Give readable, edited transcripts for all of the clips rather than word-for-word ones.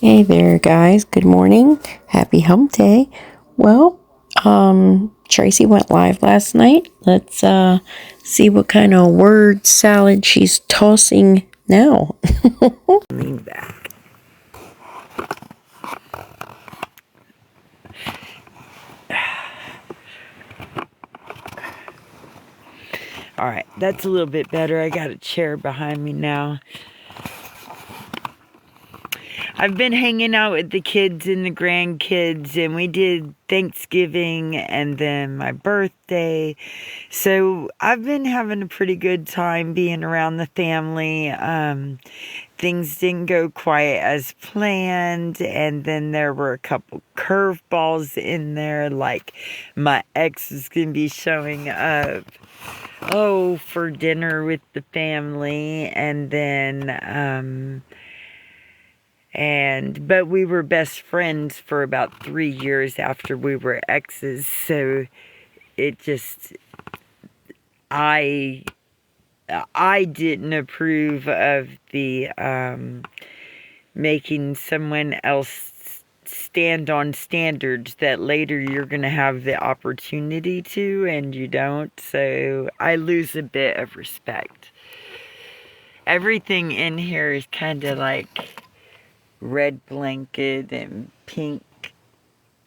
Hey there, guys. Good morning. Happy hump day. Well, Tracy went live last night. Let's see what kind of word salad she's tossing now. Lean back. All right, that's a little bit better. I got a chair behind me now. I've been hanging out with the kids and the grandkids, and we did Thanksgiving and then my birthday. So I've been having a pretty good time being around the family. Things didn't go quite as planned, and then there were a couple curveballs in there, like my ex is going to be showing up, for dinner with the family, and then, but we were best friends for about 3 years after we were exes, so it just, I didn't approve of the, making someone else stand on standards that later you're going to have the opportunity to and you don't, so I lose a bit of respect. Everything in here is kind of like red blanket and pink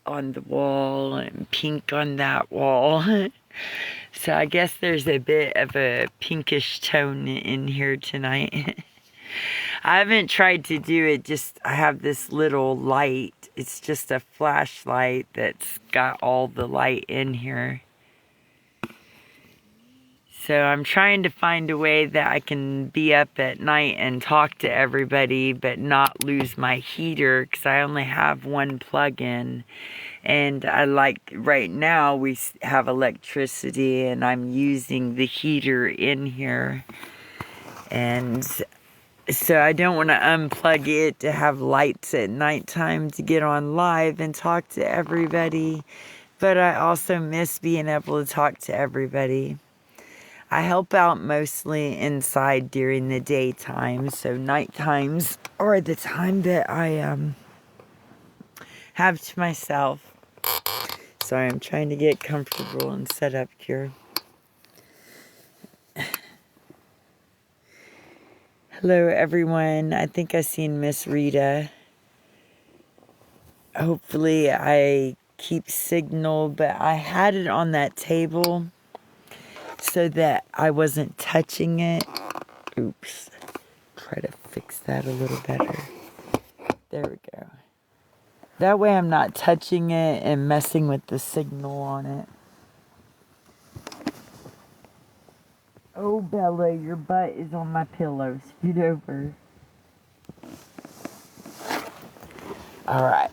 on the wall and pink on that wall. So I guess there's a bit of a pinkish tone in here tonight. I haven't tried to do it, just I have this little light. It's just a flashlight that's got all the light in here. So I'm trying to find a way that I can be up at night and talk to everybody but not lose my heater, because I only have one plug-in. And right now we have electricity and I'm using the heater in here. And so I don't want to unplug it to have lights at nighttime to get on live and talk to everybody. But I also miss being able to talk to everybody. I help out mostly inside during the daytime, so night times are the time that I have to myself. Sorry, I'm trying to get comfortable and set up here. Hello, everyone. I think I seen Miss Rita. Hopefully I keep signal, but I had it on that table so that I wasn't touching it. Oops. Try to fix that a little better. There we go. That way I'm not touching it and messing with the signal on it. Oh, Bella, your butt is on my pillow. Scoot over. Alright.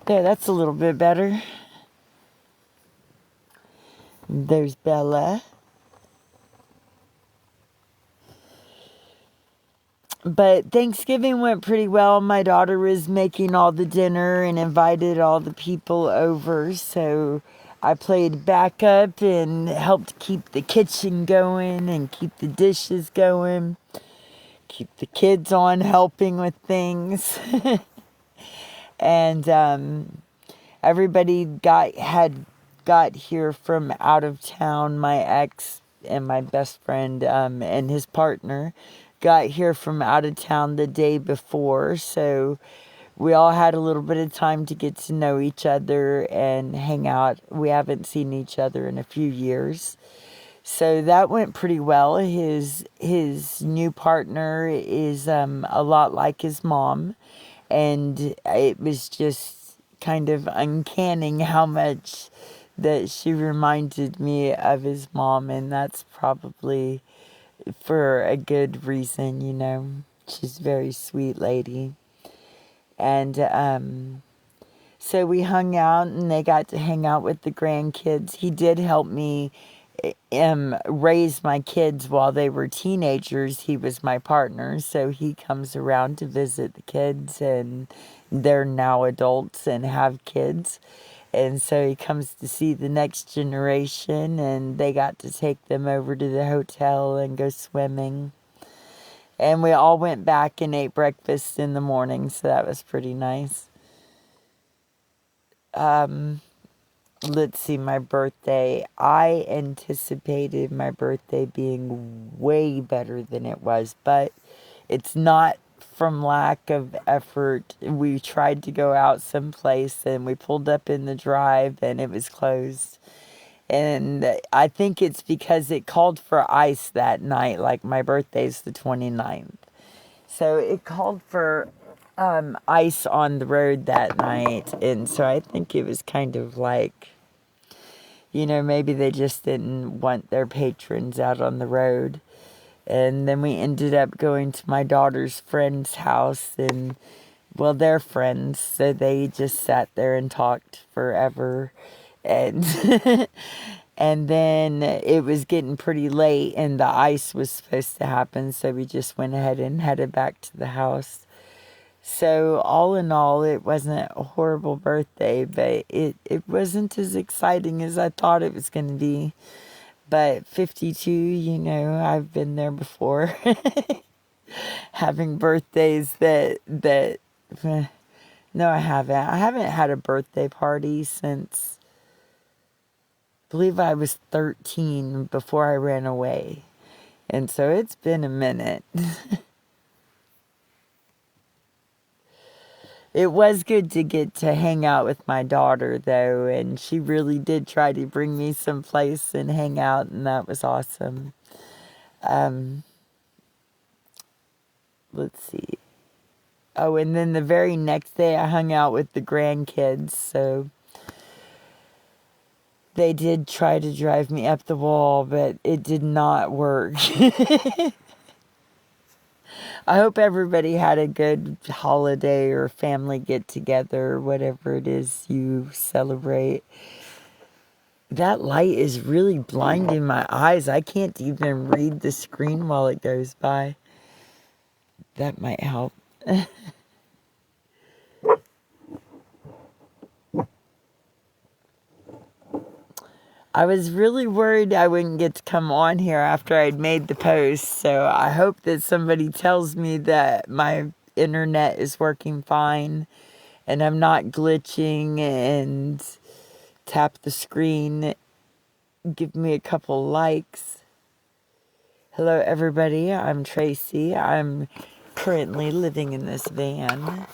There, that's a little bit better. There's Bella. But Thanksgiving went pretty well. My daughter was making all the dinner and invited all the people over. So I played backup and helped keep the kitchen going and keep the dishes going. Keep the kids on helping with things. And everybody got here from out of town. My ex and my best friend and his partner got here from out of town the day before, so we all had a little bit of time to get to know each other and hang out. We haven't seen each other in a few years, so that went pretty well. His new partner is a lot like his mom, and it was just kind of uncanny how much that she reminded me of his mom, and that's probably for a good reason, you know. She's a very sweet lady. And so we hung out, and they got to hang out with the grandkids. He did help me raise my kids while they were teenagers. He was my partner, so he comes around to visit the kids, and they're now adults and have kids. And so he comes to see the next generation, and they got to take them over to the hotel and go swimming. And we all went back and ate breakfast in the morning, so that was pretty nice. Let's see, my birthday. I anticipated my birthday being way better than it was, but it's not from lack of effort. We tried to go out someplace and we pulled up in the drive and it was closed. And I think it's because it called for ice that night. Like, my birthday's the 29th. So it called for ice on the road that night. And so I think it was kind of like, maybe they just didn't want their patrons out on the road. And then we ended up going to my daughter's friend's house, and, well, they're friends, so they just sat there and talked forever. And and then it was getting pretty late, and the ice was supposed to happen, so we just went ahead and headed back to the house. So all in all, it wasn't a horrible birthday, but it wasn't as exciting as I thought it was going to be. But 52, I've been there before. Having birthdays no, I haven't. I haven't had a birthday party since, I believe I was 13 before I ran away. And so it's been a minute. It was good to get to hang out with my daughter, though, and she really did try to bring me someplace and hang out, and that was awesome. Let's see. Oh, and then the very next day I hung out with the grandkids, so they did try to drive me up the wall, but it did not work. I hope everybody had a good holiday or family get-together, whatever it is you celebrate. That light is really blinding my eyes. I can't even read the screen while it goes by. That might help. I was really worried I wouldn't get to come on here after I'd made the post, so I hope that somebody tells me that my internet is working fine and I'm not glitching, and tap the screen, give me a couple likes. Hello everybody, I'm Tracy. I'm currently living in this van,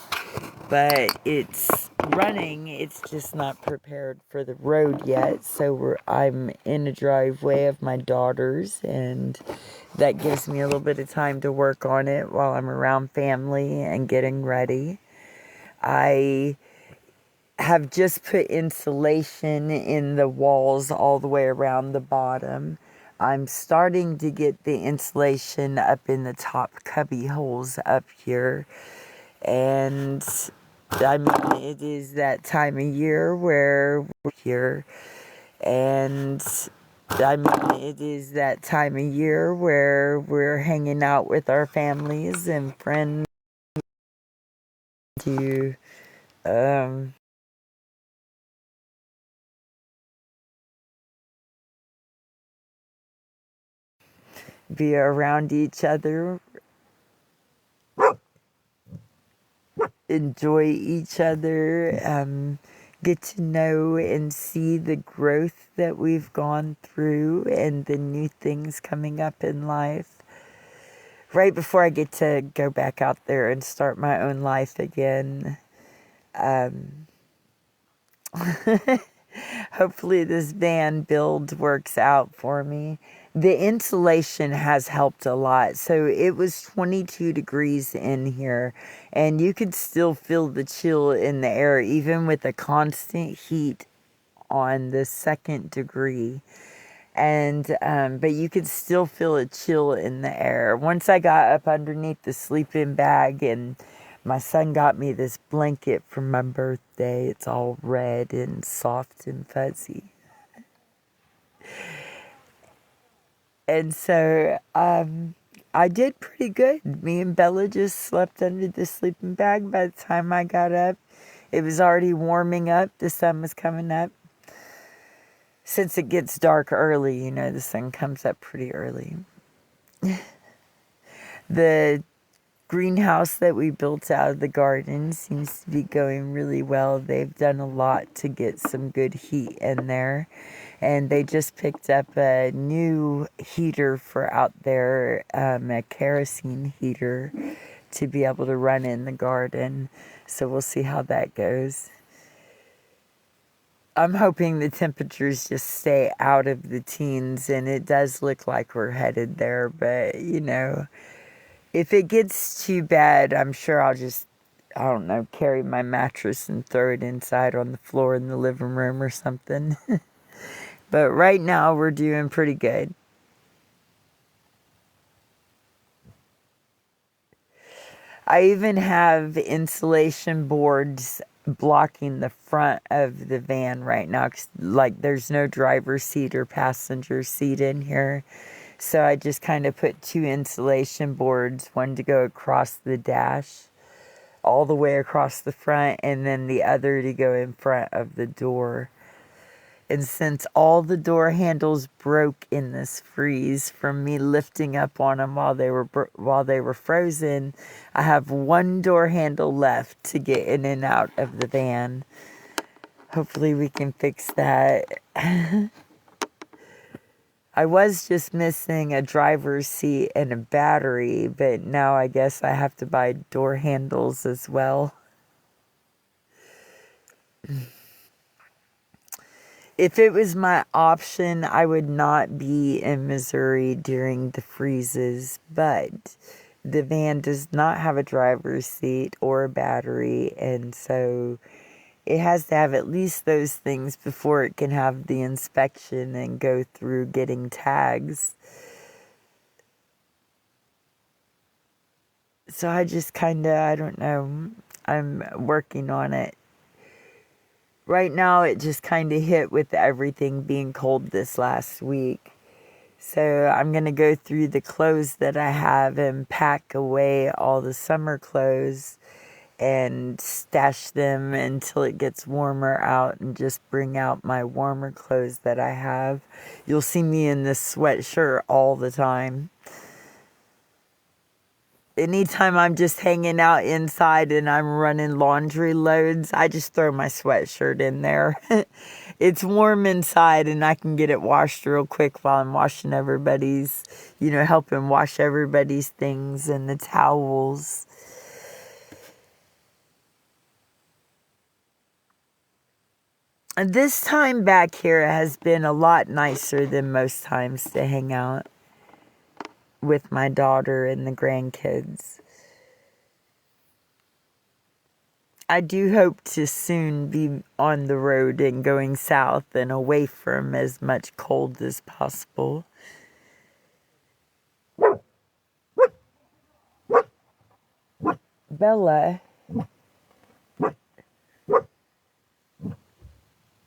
but it's running. It's just not prepared for the road yet. So I'm in a driveway of my daughter's, and that gives me a little bit of time to work on it while I'm around family and getting ready. I have just put insulation in the walls all the way around the bottom. I'm starting to get the insulation up in the top cubby holes up here. And I mean, it is that time of year where we're here. And I mean, it is that time of year where we're hanging out with our families and friends to um, be around each other, enjoy each other, get to know and see the growth that we've gone through and the new things coming up in life. Right before I get to go back out there and start my own life again. Hopefully this van build works out for me. The insulation has helped a lot. So it was 22 degrees in here, and you could still feel the chill in the air, even with the constant heat on the second degree. And but you could still feel a chill in the air. Once I got up underneath the sleeping bag, and my son got me this blanket for my birthday. It's all red and soft and fuzzy. And so I did pretty good. Me and Bella just slept under the sleeping bag. By the time I got up, it was already warming up. The sun was coming up. Since it gets dark early, the sun comes up pretty early. The greenhouse that we built out of the garden seems to be going really well. They've done a lot to get some good heat in there. And they just picked up a new heater for out there, a kerosene heater to be able to run in the garden. So we'll see how that goes. I'm hoping the temperatures just stay out of the teens, and it does look like we're headed there. But, you know, if it gets too bad, I'm sure I'll just, I don't know, carry my mattress and throw it inside on the floor in the living room or something. But right now, we're doing pretty good. I even have insulation boards blocking the front of the van right now. Like, there's no driver's seat or passenger seat in here. So I just kind of put 2 insulation boards, one to go across the dash, all the way across the front, and then the other to go in front of the door. And since all the door handles broke in this freeze from me lifting up on them while they were frozen, I have 1 door handle left to get in and out of the van. Hopefully we can fix that. I was just missing a driver's seat and a battery, but now I guess I have to buy door handles as well. If it was my option, I would not be in Missouri during the freezes, but the van does not have a driver's seat or a battery, and so it has to have at least those things before it can have the inspection and go through getting tags. So I just kind of, I don't know, I'm working on it. Right now, it just kind of hit with everything being cold this last week. So I'm going to go through the clothes that I have and pack away all the summer clothes and stash them until it gets warmer out and just bring out my warmer clothes that I have. You'll see me in this sweatshirt all the time. Anytime I'm just hanging out inside and I'm running laundry loads, I just throw my sweatshirt in there. It's warm inside and I can get it washed real quick while I'm washing everybody's, helping wash everybody's things and the towels. And this time back here has been a lot nicer than most times to hang out with my daughter and the grandkids. I do hope to soon be on the road and going south and away from as much cold as possible. Bella.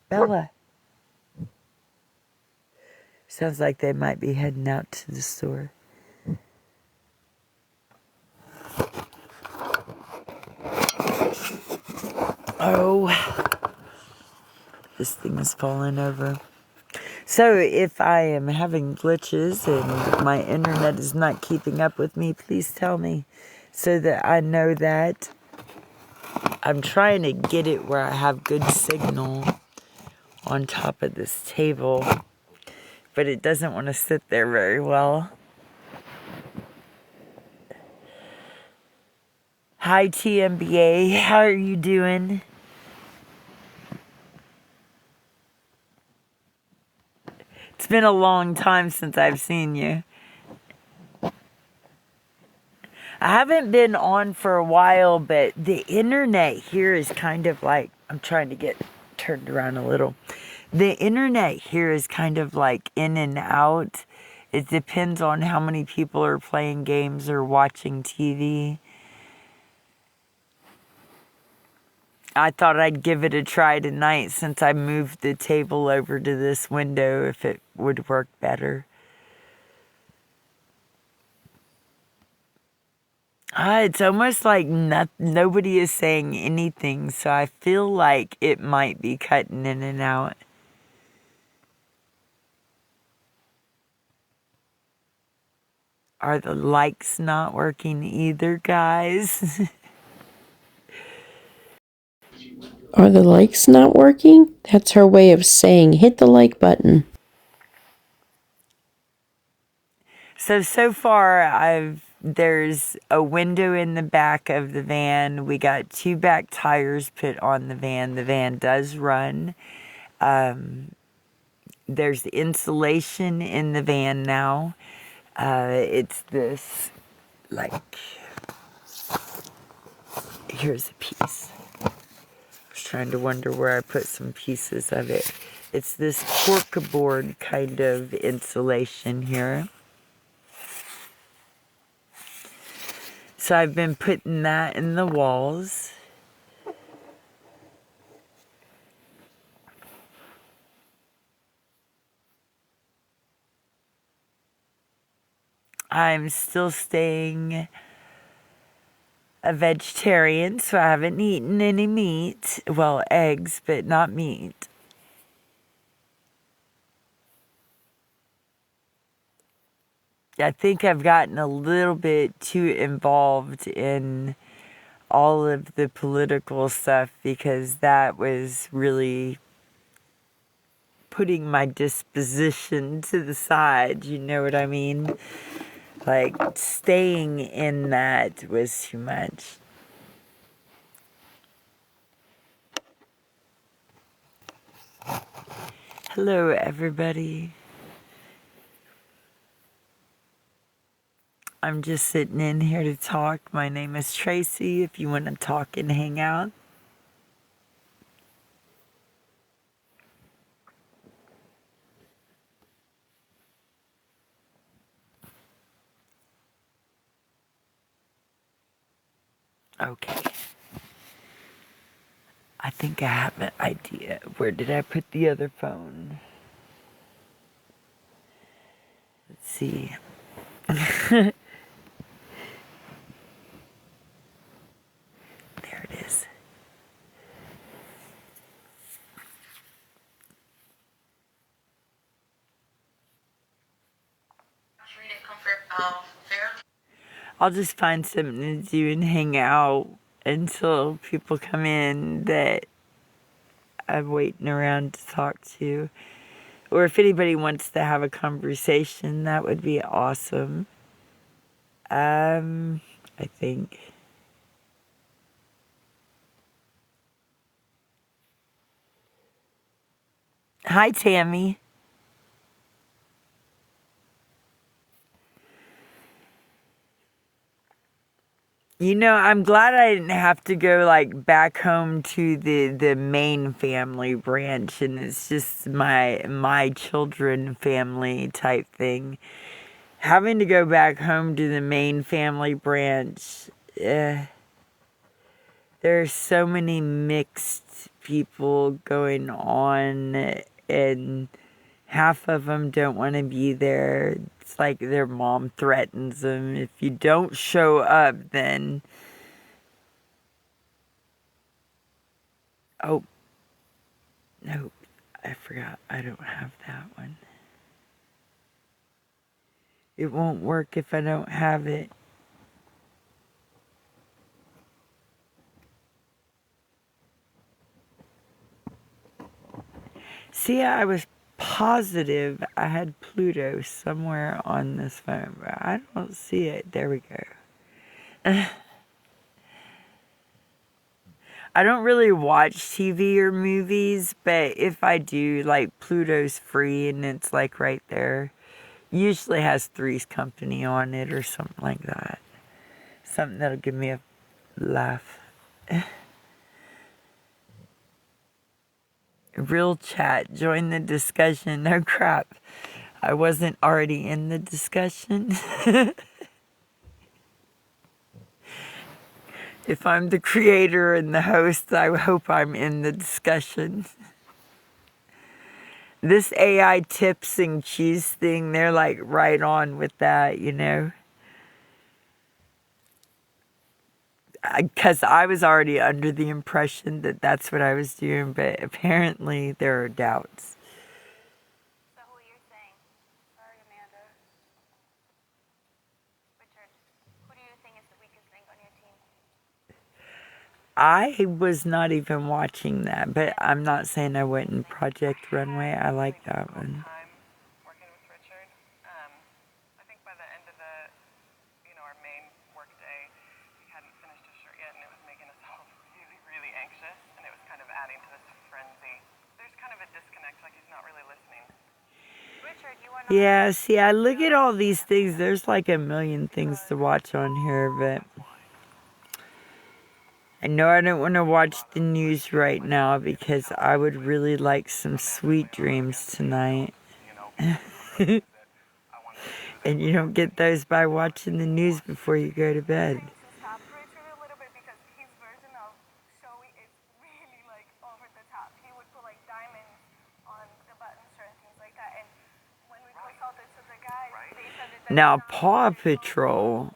Bella. Sounds like they might be heading out to the store. Oh, this thing is falling over. So if I am having glitches and my internet is not keeping up with me, please tell me so that I know that. I'm trying to get it where I have good signal on top of this table, but it doesn't want to sit there very well. Hi TMBA, how are you doing? It's been a long time since I've seen you. I haven't been on for a while, but the internet here is kind of like, I'm trying to get turned around a little. The internet here is kind of like in and out. It depends on how many people are playing games or watching TV. I thought I'd give it a try tonight since I moved the table over to this window if it would work better. It's almost like nobody is saying anything, so I feel like it might be cutting in and out. Are the likes not working either, guys? Are the likes not working? That's her way of saying hit the like button. So far, there's a window in the back of the van. We got 2 back tires put on the van. The van does run. There's insulation in the van now. It's this, like, here's a piece. I was trying to wonder where I put some pieces of it. It's this corkboard kind of insulation here. So I've been putting that in the walls. I'm still staying a vegetarian, so I haven't eaten any meat. Well, eggs, but not meat. I think I've gotten a little bit too involved in all of the political stuff because that was really putting my disposition to the side, you know what I mean? Like, staying in that was too much. Hello, everybody. I'm just sitting in here to talk. My name is Tracy, if you want to talk and hang out. Okay. I think I have an idea. Where did I put the other phone? Let's see. There it is. I'll just find something to do and hang out until people come in that I'm waiting around to talk to. Or if anybody wants to have a conversation, that would be awesome. I think. Hi, Tammy. You know, I'm glad I didn't have to go like back home to the main family branch, and it's just my children family type thing. Having to go back home to the main family branch, there's so many mixed people going on, and half of them don't want to be there. It's like their mom threatens them. If you don't show up, then... Oh, no, I forgot. I don't have that one. It won't work if I don't have it. See, I was positive I had Pluto somewhere on this phone, but I don't see it. There we go. I don't really watch TV or movies, but if I do, like, Pluto's free and it's like right there. Usually has Three's Company on it or something like that. Something that'll give me a laugh. Real chat, join the discussion. No crap. I wasn't already in the discussion. If I'm the creator and the host, I hope I'm in the discussion. This AI tips and cheese thing, they're like right on with that, you know? Because I was already under the impression that that's what I was doing, but apparently there are doubts. So who you're saying? Sorry, Amanda. I was not even watching that, but I'm not saying I wouldn't. Project Runway, I like that one. Working with Richard. I think by the end of our main work day, he hadn't finished his shirt yet, and it was making us all really, really anxious, and it was kind of adding to this frenzy. There's kind of a disconnect, like he's not really listening. Richard, you are not. Yeah, see, I look at all these things. There's like a million things to watch on here, but I know I don't want to watch the news right now because I would really like some sweet dreams tonight. And you don't get those by watching the news before you go to bed. Stop Richard a little bit because his version of showy is really like over the top. He would put like diamonds on the buttons or things like that. And when we consulted to the guys, they said that Now, Paw Patrol,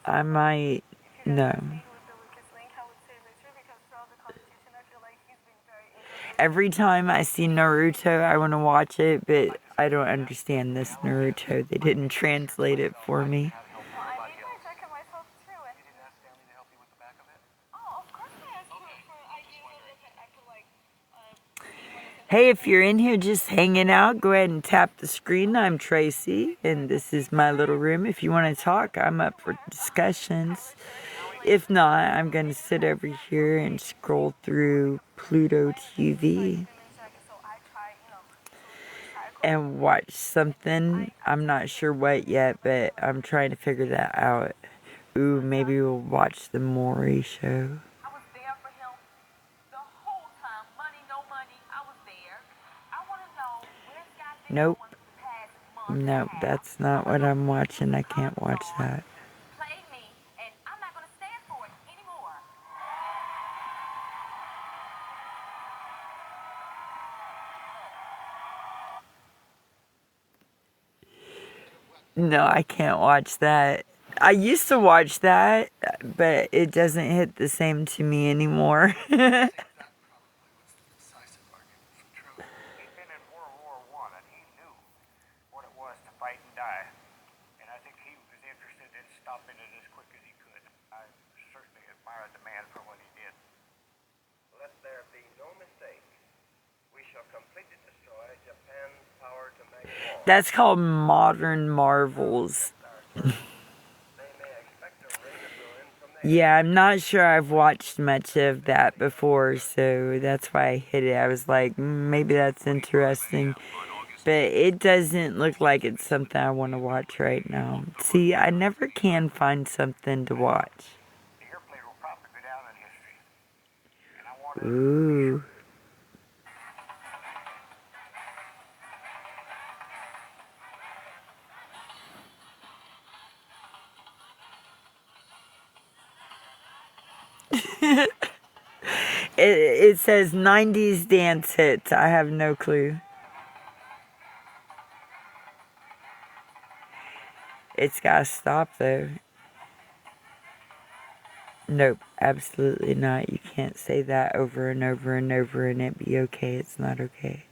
I might know. Every time I see Naruto, I want to watch it, but I don't understand this Naruto. They didn't translate it for me. Hey, if you're in here just hanging out, go ahead and tap the screen. I'm Tracy, and this is my little room. If you want to talk, I'm up for discussions. If not, I'm going to sit over here and scroll through Pluto TV and watch something. I'm not sure what yet, but I'm trying to figure that out. Ooh, maybe we'll watch the Maury show. Nope. Nope, that's not what I'm watching. I can't watch that. No, I can't watch that. I used to watch that, but it doesn't hit the same to me anymore. That's called Modern Marvels. Yeah, I'm not sure I've watched much of that before, so that's why I hit it. I was like, maybe that's interesting. But it doesn't look like it's something I want to watch right now. See, I never can find something to watch. Ooh. It says 90s dance hits. I have no clue. It's gotta stop though. Nope, absolutely not. You can't say that over and over and over and it be okay. It's not okay.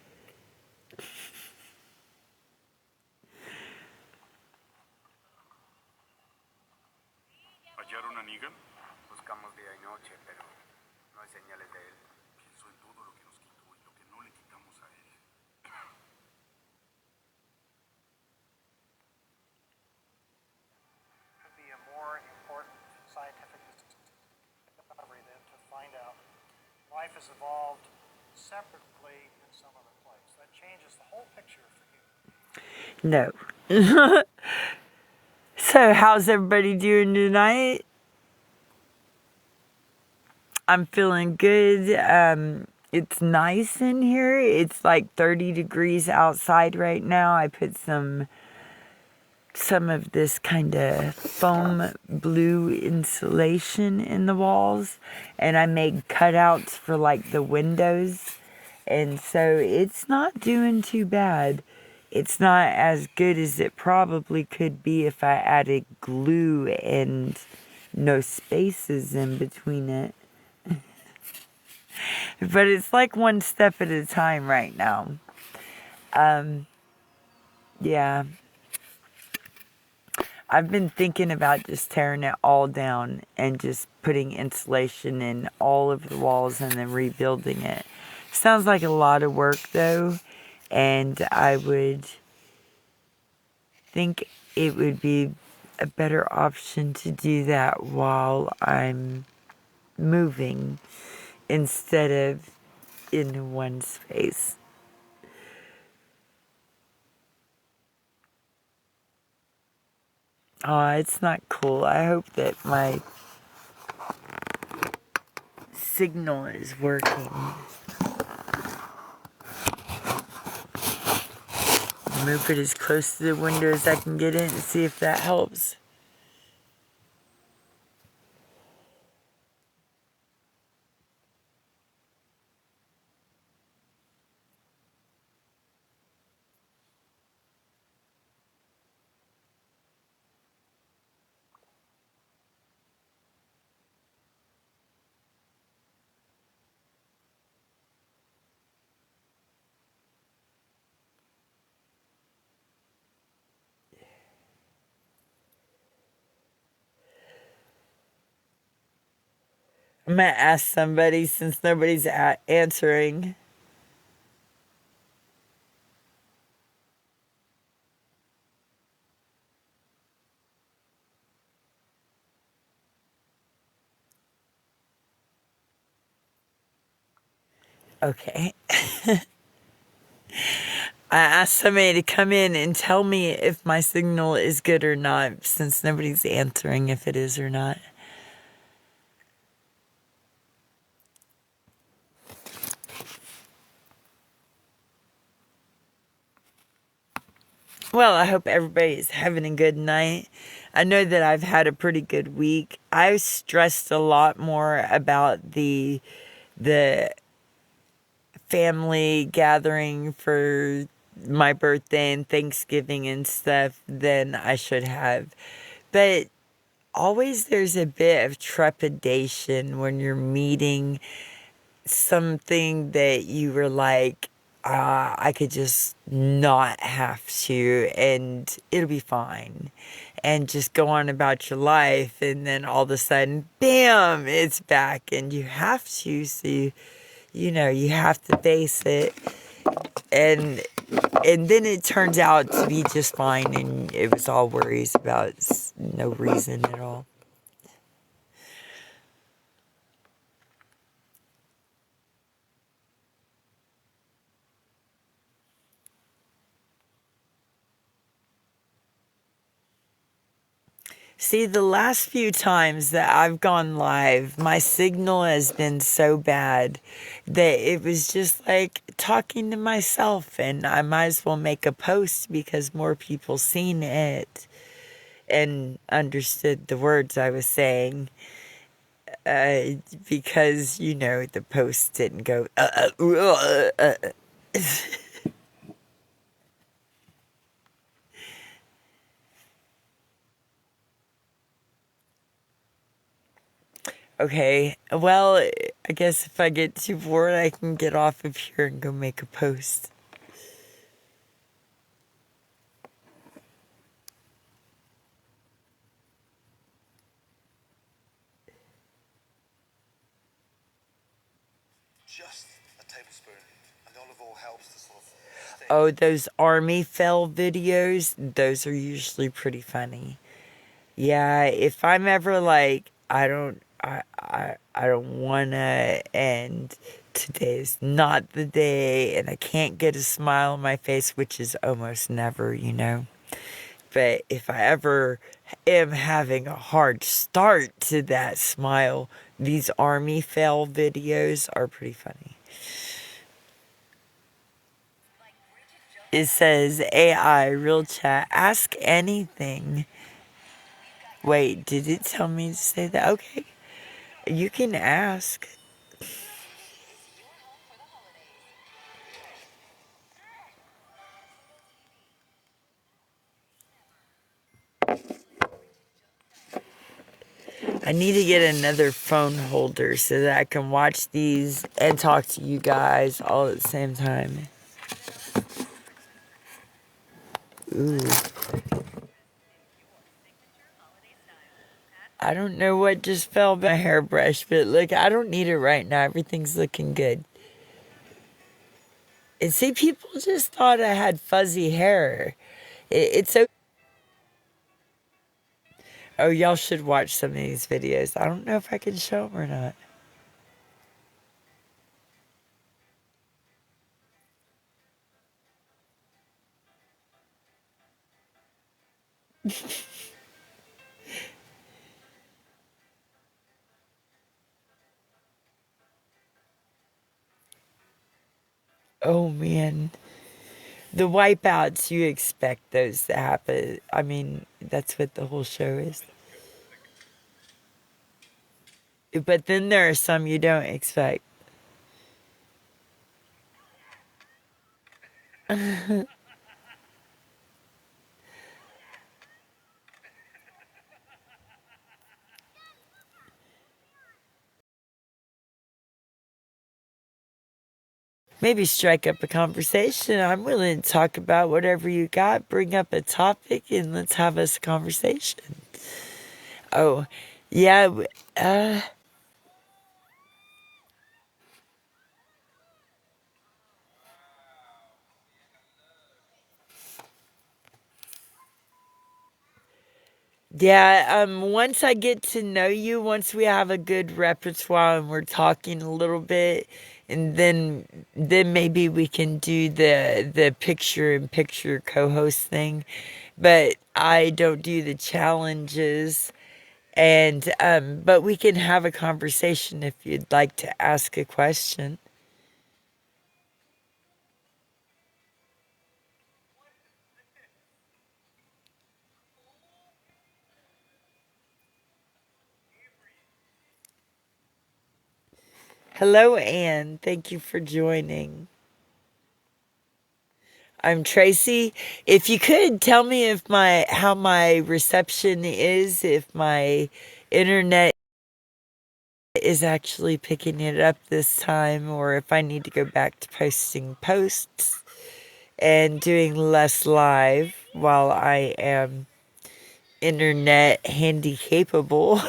Life has evolved separately in some other place. That changes the whole picture for you. No. So, how's everybody doing tonight? I'm feeling good. It's nice in here. It's like 30 degrees outside right now. I put some of this kind of foam blue insulation in the walls, and I made cutouts for like the windows, and so it's not doing too bad. It's not as good as it probably could be if I added glue and no spaces in between it. But it's like one step at a time right now. Yeah. I've been thinking about just tearing it all down and just putting insulation in all of the walls and then rebuilding it. Sounds like a lot of work though, and I would think it would be a better option to do that while I'm moving instead of in one space. Oh, it's not cool. I hope that my signal is working. Move it as close to the window as I can get in and see if that helps. I'm gonna ask somebody since nobody's answering. Okay. I asked somebody to come in and tell me if my signal is good or not, since nobody's answering if it is or not. Well, I hope everybody is having a good night. I know that I've had a pretty good week. I stressed a lot more about the family gathering for my birthday and Thanksgiving and stuff than I should have. But always there's a bit of trepidation when you're meeting something that you were like, I could just not have to and it'll be fine. And just go on about your life, and then all of a sudden, bam, it's back, and you have to. So you have to face it, and then it turns out to be just fine, and it was all worries about no reason at all. See, the last few times that I've gone live, my signal has been so bad that it was just like talking to myself, and I might as well make a post because more people seen it and understood the words I was saying. Because, the post didn't go, Okay, well, I guess if I get too bored, I can get off of here and go make a post. Just a tablespoon, and the olive oil helps to sort of stick. Oh, those army fail videos, those are usually pretty funny. Yeah, if I'm ever like, I don't wanna, and today's not the day, and I can't get a smile on my face, which is almost never. But if I ever am having a hard start to that smile, these army fail videos are pretty funny. It says AI, real chat, ask anything. Wait, did it tell me to say that? Okay, you can ask. I need to get another phone holder so that I can watch these and talk to you guys all at the same time. Ooh. I don't know what just fell by my hairbrush, but look, I don't need it right now. Everything's looking good. And see, people just thought I had fuzzy hair. It's okay. Oh, y'all should watch some of these videos. I don't know if I can show them or not. Oh man, the wipeouts, you expect those to happen. I mean, that's what the whole show is. But then there are some you don't expect. Maybe strike up a conversation. I'm willing to talk about whatever you got. Bring up a topic and let's have us a conversation. Oh, yeah. Uh, yeah. Once I get to know you, once we have a good repertoire and we're talking a little bit, and then maybe we can do the picture in picture co-host thing. But I don't do the challenges. And but we can have a conversation if you'd like to ask a question. Hello, Anne. Thank you for joining. I'm Tracy. If you could tell me if my how my reception is, if my internet is actually picking it up this time, or if I need to go back to posting posts and doing less live while I am internet handy capable.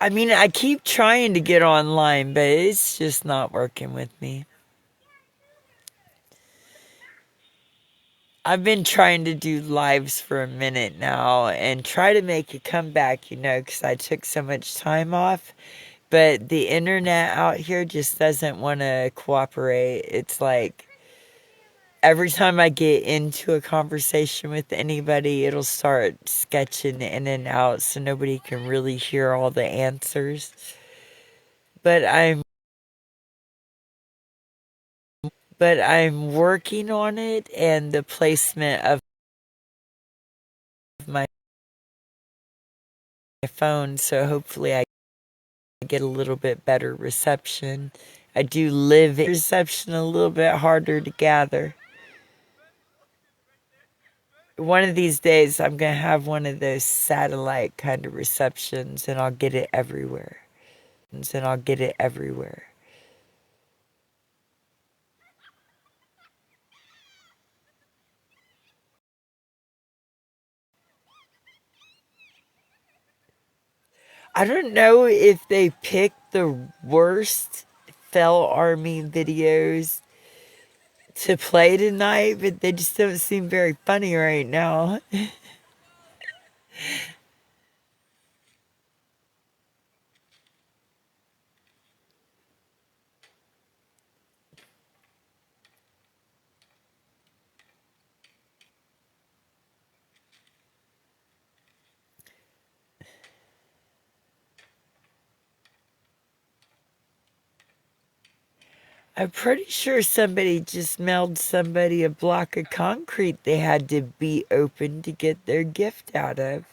I mean, I keep trying to get online, but it's just not working with me. I've been trying to do lives for a minute now and try to make a comeback, because I took so much time off. But the internet out here just doesn't want to cooperate. It's like every time I get into a conversation with anybody, it'll start sketching in and out so nobody can really hear all the answers. But I'm working on it and the placement of my phone, so hopefully I get a little bit better reception. I do live in reception a little bit harder to gather. One of these days I'm going to have one of those satellite kind of receptions and I'll get it everywhere. And I'll get it everywhere. I don't know if they picked the worst Fell Army videos to play tonight, but they just don't seem very funny right now. I'm pretty sure somebody just mailed somebody a block of concrete they had to be open to get their gift out of.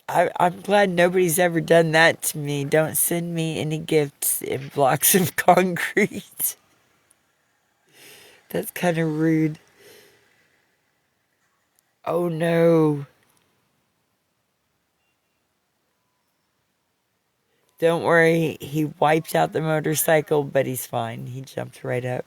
I'm glad nobody's ever done that to me. Don't send me any gifts in blocks of concrete. That's kind of rude. Oh no. Don't worry, he wiped out the motorcycle, but he's fine. He jumped right up.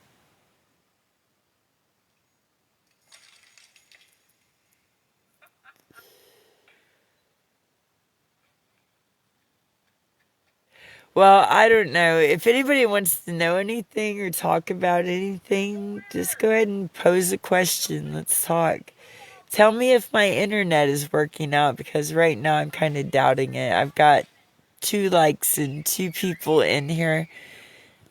Well, I don't know. If anybody wants to know anything or talk about anything, just go ahead and pose a question. Let's talk. Tell me if my internet is working out because right now I'm kind of doubting it. I've got 2 likes and 2 people in here.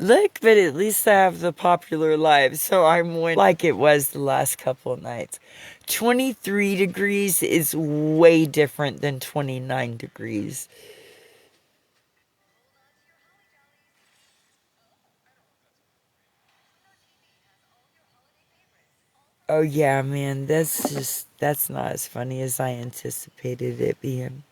Look, but at least I have the popular live, so I'm winning like it was the last couple of nights. 23 degrees is way different than 29 degrees. Oh yeah, man, that's not as funny as I anticipated it being.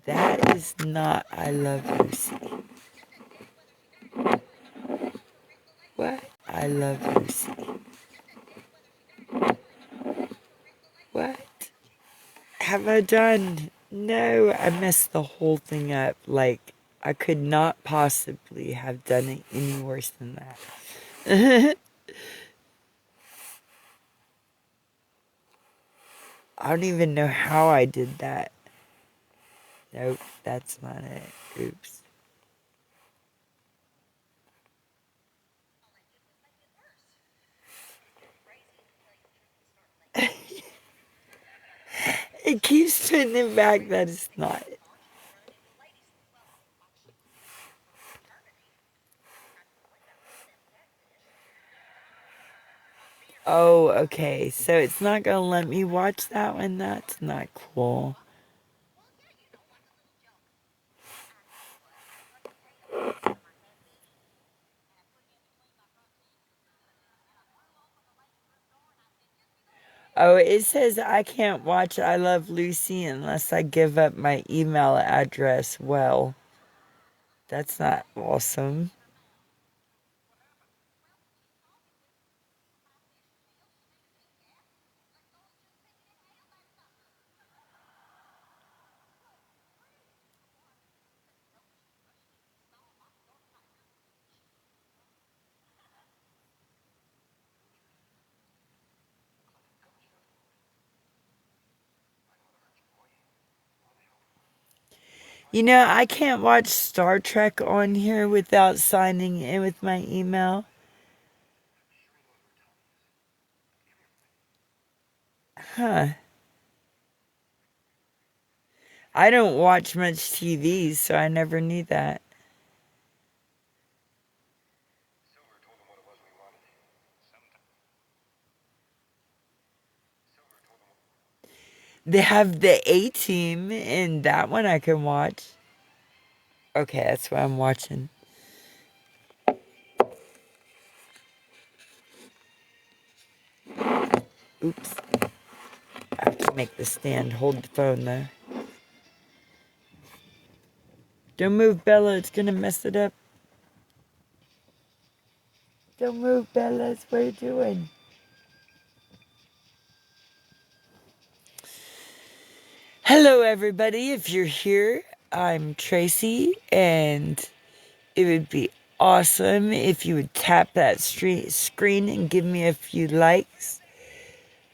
That is not I Love Lucy. What? I Love Lucy. What have I done? No, I messed the whole thing up. Like, I could not possibly have done it any worse than that. I don't even know how I did that. Nope, that's not it. Oops. It keeps putting it back. That is not it. Oh, okay. So it's not gonna let me watch that one? That's not cool. Oh, it says I can't watch I Love Lucy unless I give up my email address. Well, that's not awesome. You know, I can't watch Star Trek on here without signing in with my email. Huh. I don't watch much TV, so I never knew that. They have the A Team, and that one I can watch. Okay, that's what I'm watching. Oops. I have to make the stand hold the phone though. Don't move, Bella. It's gonna mess it up. Don't move, Bella. That's what you're doing. Hello, everybody. If you're here, I'm Tracy, and it would be awesome if you would tap that screen and give me a few likes.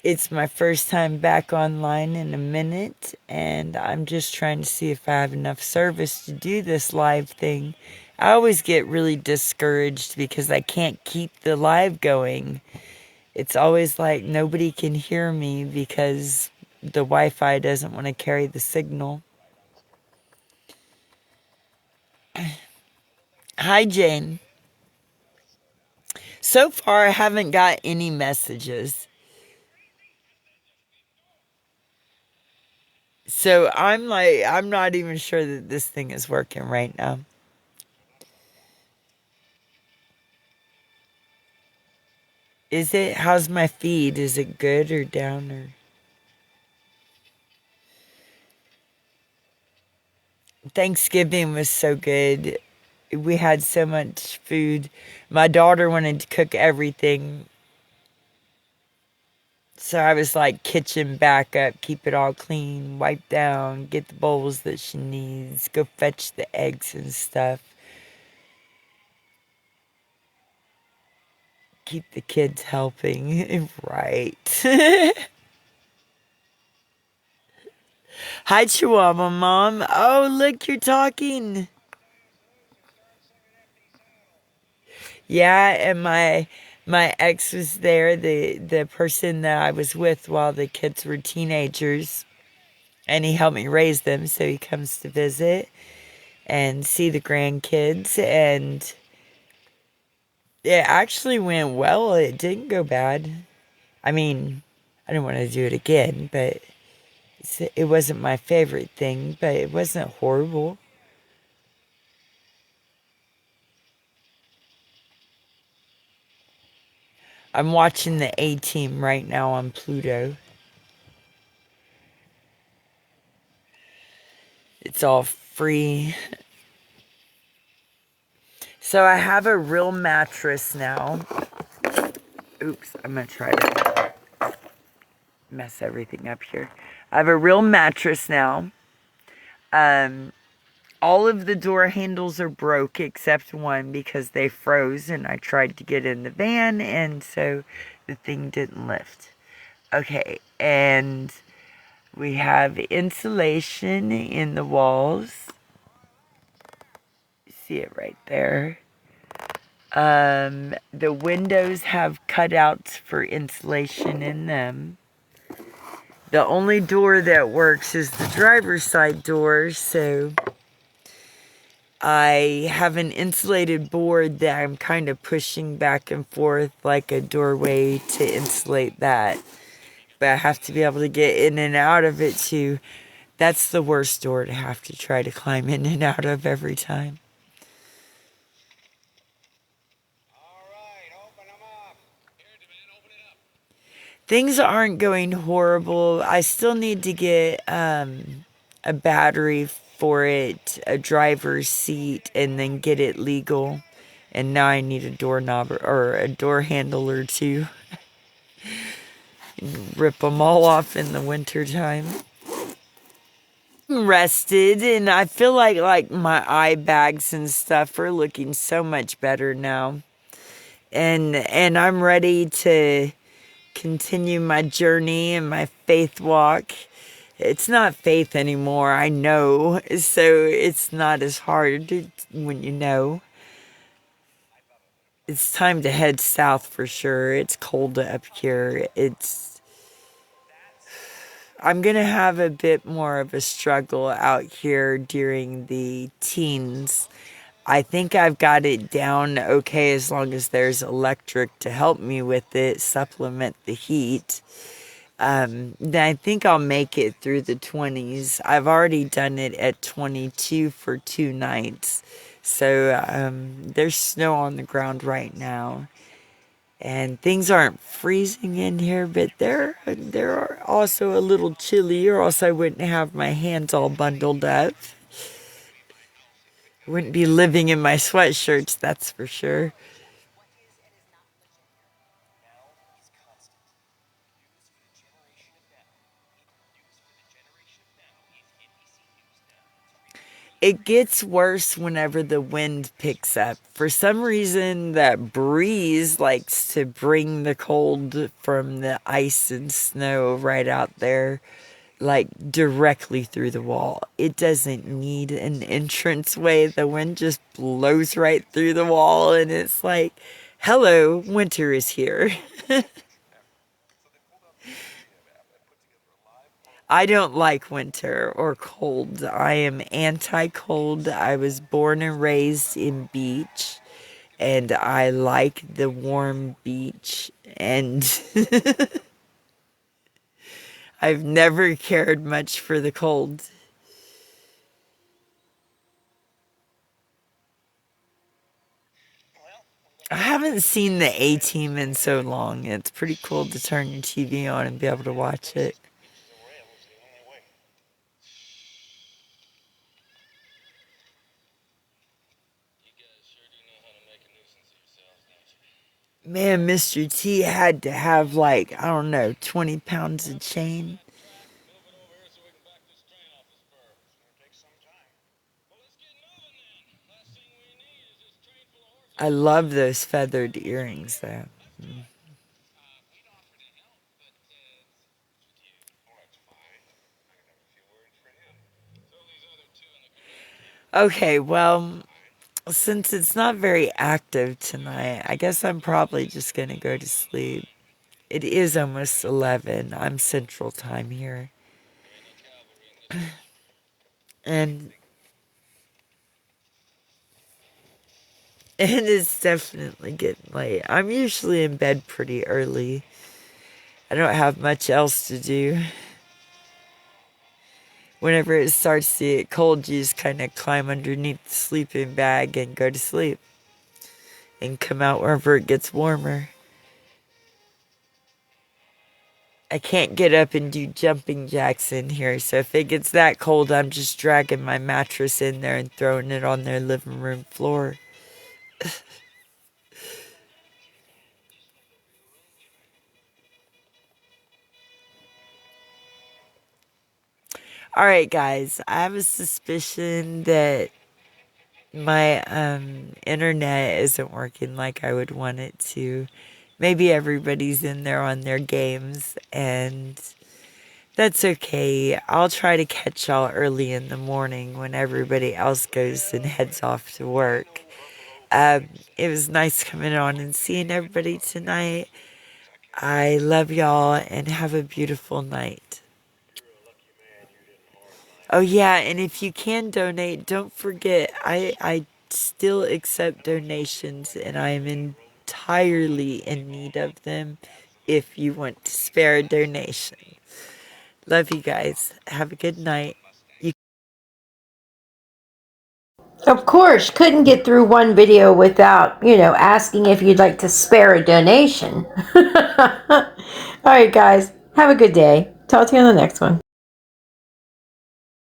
It's my first time back online in a minute, and I'm just trying to see if I have enough service to do this live thing. I always get really discouraged because I can't keep the live going. It's always like nobody can hear me because the Wi-Fi doesn't want to carry the signal. Hi, Jane. So far, I haven't got any messages. So I'm not even sure that this thing is working right now. Is it? How's my feed? Is it good or down or? Thanksgiving was so good. We had so much food. My daughter wanted to cook everything. So I was like kitchen backup, keep it all clean, wipe down, get the bowls that she needs, go fetch the eggs and stuff. Keep the kids helping. Right. Hi, Chihuahua Mom. Oh, look, you're talking. Yeah, and my ex was there, the person that I was with while the kids were teenagers, and he helped me raise them, so he comes to visit and see the grandkids, and it actually went well. It didn't go bad. I mean, I didn't want to do it again, but it wasn't my favorite thing, but it wasn't horrible. I'm watching the A-Team right now on Pluto. It's all free. So I have a real mattress now. Oops, I'm going to try to mess everything up here. I have a real mattress now. Um, all of the door handles are broke except one because they froze and I tried to get in the van and so the thing didn't lift. Okay, and we have insulation in the walls. You see it right there. The windows have cutouts for insulation in them. The only door that works is the driver's side door, so I have an insulated board that I'm kind of pushing back and forth like a doorway to insulate that. But I have to be able to get in and out of it too. That's the worst door to have to try to climb in and out of every time. Things aren't going horrible. I still need to get a battery for it, a driver's seat, and then get it legal. And now I need a doorknob or a door handle or two. Rip them all off in the winter time. I'm rested, and I feel like my eye bags and stuff are looking so much better now. And I'm ready to continue my journey and my faith walk. It's not faith anymore, I know, so it's not as hard when you know. It's time to head south for sure. It's cold up here. I'm gonna have a bit more of a struggle out here during the teens. I think I've got it down okay as long as there's electric to help me with it, supplement the heat. Then I think I'll make it through the 20s. I've already done it at 22 for 2 nights. So there's snow on the ground right now. And things aren't freezing in here, but they're also a little chilly, or else I wouldn't have my hands all bundled up. I wouldn't be living in my sweatshirts, that's for sure. It gets worse whenever the wind picks up. For some reason, that breeze likes to bring the cold from the ice and snow right out there, like directly through the wall. It doesn't need an entrance way. The wind just blows right through the wall, and it's like, hello, winter is here. I don't like winter or cold. I am anti-cold. I was born and raised in beach, and I like the warm beach, and I've never cared much for the cold. I haven't seen the A-Team in so long. It's pretty cool to turn your TV on and be able to watch it. Man, Mr. T had to have like, I don't know, 20 pounds of chain. I love those feathered earrings though. Okay, well, since it's not very active tonight, I guess I'm probably just gonna go to sleep. It is almost 11. I'm Central Time here. And it is definitely getting late. I'm usually in bed pretty early. I don't have much else to do. Whenever it starts to get cold, you just kind of climb underneath the sleeping bag and go to sleep. And come out wherever it gets warmer. I can't get up and do jumping jacks in here, so if it gets that cold, I'm just dragging my mattress in there and throwing it on their living room floor. Alright, guys, I have a suspicion that my internet isn't working like I would want it to. Maybe everybody's in there on their games, and that's okay. I'll try to catch y'all early in the morning when everybody else goes and heads off to work. It was nice coming on and seeing everybody tonight. I love y'all and have a beautiful night. Oh yeah, and if you can donate, don't forget I still accept donations and I am entirely in need of them if you want to spare a donation. Love you guys. Have a good night. Of course, couldn't get through one video without, asking if you'd like to spare a donation. All right, guys, have a good day. Talk to you on the next one.